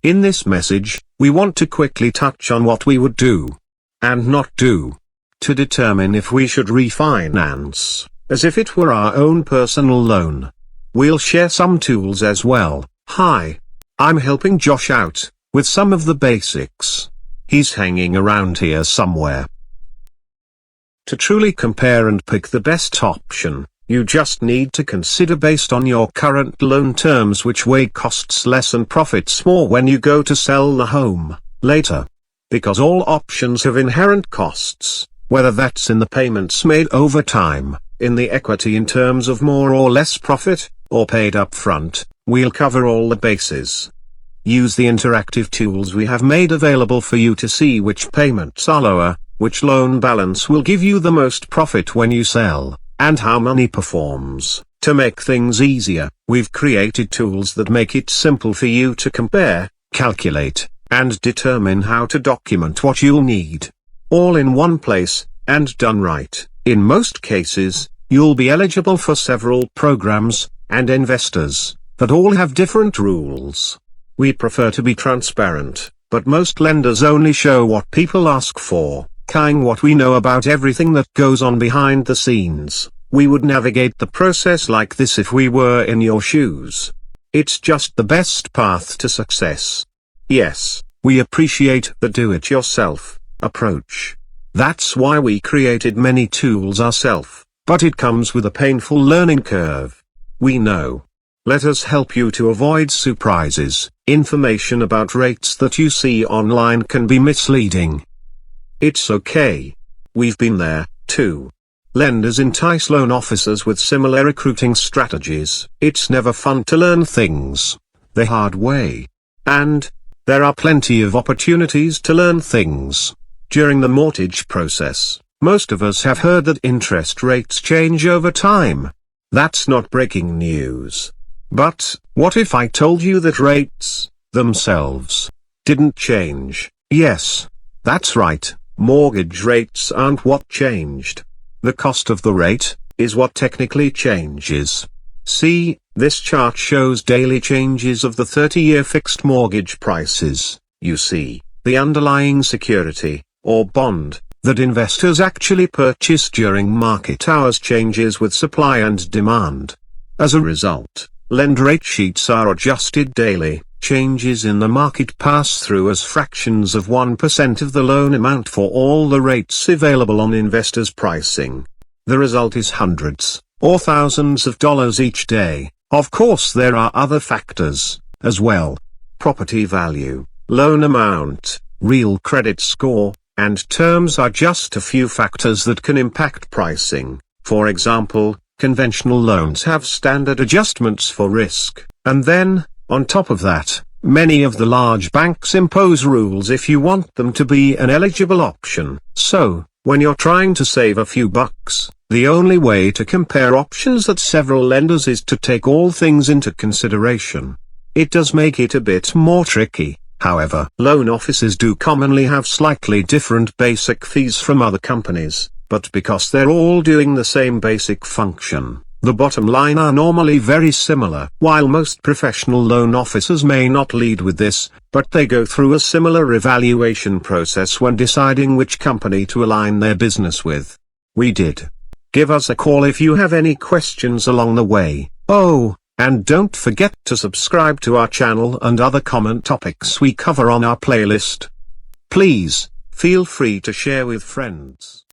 In this message, we want to quickly touch on what we would do and not do to determine if we should refinance, as if it were our own personal loan. We'll share some tools as well. Hi, I'm helping Josh out with some of the basics. He's hanging around here somewhere. To truly compare and pick the best option, you just need to consider based on your current loan terms which way costs less and profits more when you go to sell the home later. Because all options have inherent costs, whether that's in the payments made over time, in the equity in terms of more or less profit, or paid up front. We'll cover all the bases. Use the interactive tools we have made available for you to see which payments are lower, which loan balance will give you the most profit when you sell, and how money performs. To make things easier, we've created tools that make it simple for you to compare, calculate, and determine how to document what you'll need. All in one place, and done right. In most cases, you'll be eligible for several programs and investors that all have different rules. We prefer to be transparent, but most lenders only show what people ask for, kind what we know about everything that goes on behind the scenes. We would navigate the process like this if we were in your shoes. It's just the best path to success. Yes, we appreciate the do-it-yourself approach. That's why we created many tools ourselves, but it comes with a painful learning curve. We know. Let us help you to avoid surprises. Information about rates that you see online can be misleading. It's okay. We've been there, too. Lenders entice loan officers with similar recruiting strategies. It's never fun to learn things the hard way. And there are plenty of opportunities to learn things during the mortgage process. Most of us have heard that interest rates change over time. That's not breaking news. But what if I told you that rates themselves didn't change? Yes, that's right. Mortgage rates aren't what changed. The cost of the rate is what technically changes. See, this chart shows daily changes of the 30-year fixed mortgage prices. You see, the underlying security, or bond, that investors actually purchase during market hours changes with supply and demand. As a result, lend rate sheets are adjusted daily. Changes in the market pass through as fractions of 1% of the loan amount for all the rates available on investors' pricing. The result is hundreds, or thousands of dollars each day. Of course there are other factors, as well. Property value, loan amount, real credit score, and terms are just a few factors that can impact pricing. For example, conventional loans have standard adjustments for risk, and then, on top of that, many of the large banks impose rules if you want them to be an eligible option. So, when you're trying to save a few bucks, the only way to compare options at several lenders is to take all things into consideration. It does make it a bit more tricky. However, loan officers do commonly have slightly different basic fees from other companies, but because they're all doing the same basic function, the bottom line are normally very similar. While most professional loan officers may not lead with this, but they go through a similar evaluation process when deciding which company to align their business with. We did. Give us a call if you have any questions along the way. Oh, and don't forget to subscribe to our channel and other common topics we cover on our playlist. Please, feel free to share with friends.